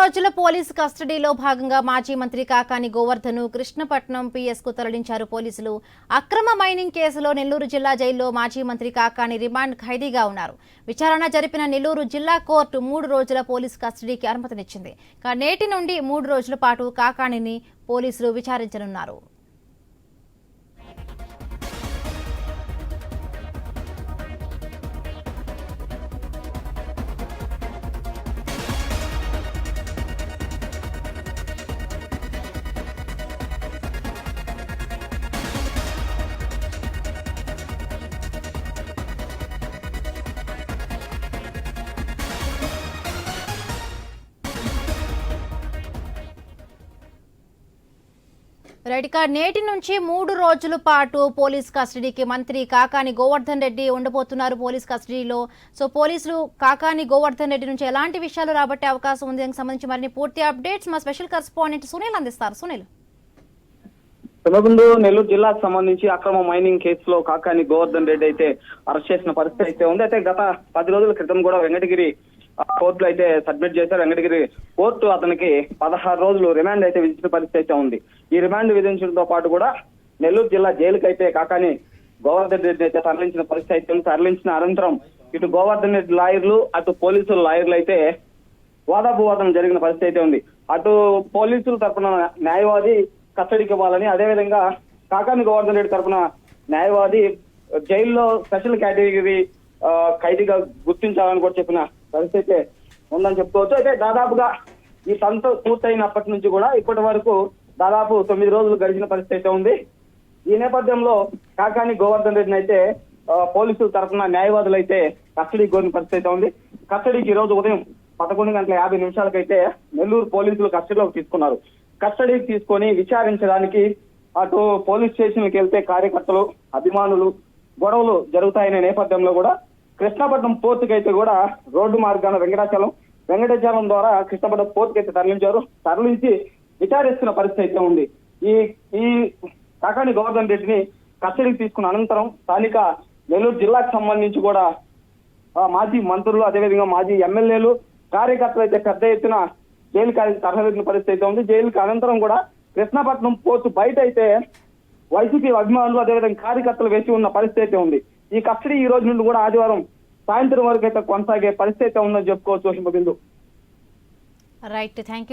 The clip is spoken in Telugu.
రోజుల పోలీసు కస్టడీలో భాగంగా మాజీ మంత్రి కాకాని గోవర్ధన్ కృష్ణపట్నం పిఎస్ కు తరలించారు పోలీసులు. అక్రమ మైనింగ్ కేసులో నెల్లూరు జిల్లా జైల్లో మాజీ మంత్రి కాకాని రిమాండ్ ఖైదీగా ఉన్నారు. విచారణ జరిపిన నెల్లూరు జిల్లా కోర్టు 3 రోజుల పోలీసు కస్టడీకి అనుమతినిచ్చింది. నేటి నుండి 3 రోజుల పాటు కాకానిని పోలీసులు విచారించనున్నారు. నేటి నుంచి 3 రోజుల పాటు పోలీస్ కస్టడీకి మంత్రి కాకాని గోవర్ధన్ రెడ్డి ఉండబోతున్నారు. పోలీస్ కస్టడీలో పోలీసులు కాకాని గోవర్ధన్ రెడ్డి నుంచి ఎలాంటి విషయాలు రాబట్టే అవకాశం ఉంది దానికి సంబంధించి మరిన్ని పూర్తి అప్డేట్స్ మా స్పెషల్ కరెస్పాండెంట్ సునీల్ అందిస్తారు. సునీల్, ముందు నెల్లూరు జిల్లాకు సంబంధించి అక్రమ మైనింగ్ కేసులో కాకాని గోవర్ధన్ రెడ్డి అయితే అరెస్ట్ చేసిన పరిస్థితి అయితే ఉంది. అయితే గత 10 రోజుల క్రితం కూడా వెంకటగిరి కోర్టులో అయితే సబ్మిట్ చేశారు. వెంకటగిరి కోర్టు అతనికి 16 రోజులు రిమాండ్ అయితే విధించిన పరిస్థితి అయితే ఉంది. ఈ రిమాండ్ విధించడంతో పాటు కూడా నెల్లూరు జిల్లా జైలుకి అయితే కాకాని గోవర్ధన్ రెడ్డి అయితే తరలించిన పరిస్థితి అయితే ఉంది. తరలించిన అనంతరం ఇటు గోవర్ధన్ రెడ్డి లాయర్లు అటు పోలీసుల లాయర్లు అయితే వాదాపోవాదం జరిగిన పరిస్థితి అయితే ఉంది. అటు పోలీసుల తరఫున న్యాయవాది కస్టడీకి ఇవ్వాలని, అదేవిధంగా కాకాని గోవర్ధన్ రెడ్డి తరఫున న్యాయవాది జైల్లో స్పెషల్ కేటగిరీ ఖైదీగా గుర్తించాలని కూడా చెప్పిన పరిస్థితి ఉందని చెప్పుకోవచ్చు. అయితే దాదాపుగా ఈ తంతు పూర్తయినప్పటి నుంచి కూడా ఇప్పటి వరకు దాదాపు 9 రోజులు గడిచిన పరిస్థితి అయితే ఉంది. ఈ నేపథ్యంలో కాకాని గోవర్ధన్ రెడ్డిని అయితే పోలీసుల తరఫున న్యాయవాదులు అయితే కస్టడీకి కోరిన పరిస్థితి అయితే ఉంది. కస్టడీకి ఈ రోజు ఉదయం 11:50 నెల్లూరు పోలీసులు కస్టడీలోకి తీసుకున్నారు. కస్టడీకి తీసుకొని విచారించడానికి అటు పోలీస్ స్టేషన్కి వెళ్తే కార్యకర్తలు, అభిమానులు, గొడవలు జరుగుతాయనే నేపథ్యంలో కూడా కృష్ణపట్నం పోర్టుకి అయితే కూడా రోడ్డు మార్గాన వెంకటాచలం ద్వారా కృష్ణపట్నం పోర్టుకి అయితే తరలించి విచారిస్తున్న పరిస్థితి అయితే ఉంది. ఈ కాకాని గోవర్ధన్ రెడ్డిని కస్టడీకి తీసుకున్న అనంతరం స్థానిక నెల్లూరు జిల్లాకు సంబంధించి కూడా మాజీ మంత్రులు, అదేవిధంగా మాజీ ఎమ్మెల్యేలు, కార్యకర్తలు అయితే పెద్ద ఎత్తున జైలుకి తరలించిన పరిస్థితి అయితే ఉంది. జైలుకి అనంతరం కూడా కృష్ణపట్నం పోర్టు బయట అయితే వైసీపీ అభిమానులు, అదేవిధంగా కార్యకర్తలు వేసి ఉన్న పరిస్థితి అయితే ఉంది. ఈ కస్టడీ ఈ రోజు నుండి కూడా ఆదివారం సాయంత్రం వరకు అయితే కొనసాగే పరిస్థితి అయితే ఉందని చెప్పుకోవచ్చు. Right, thank you.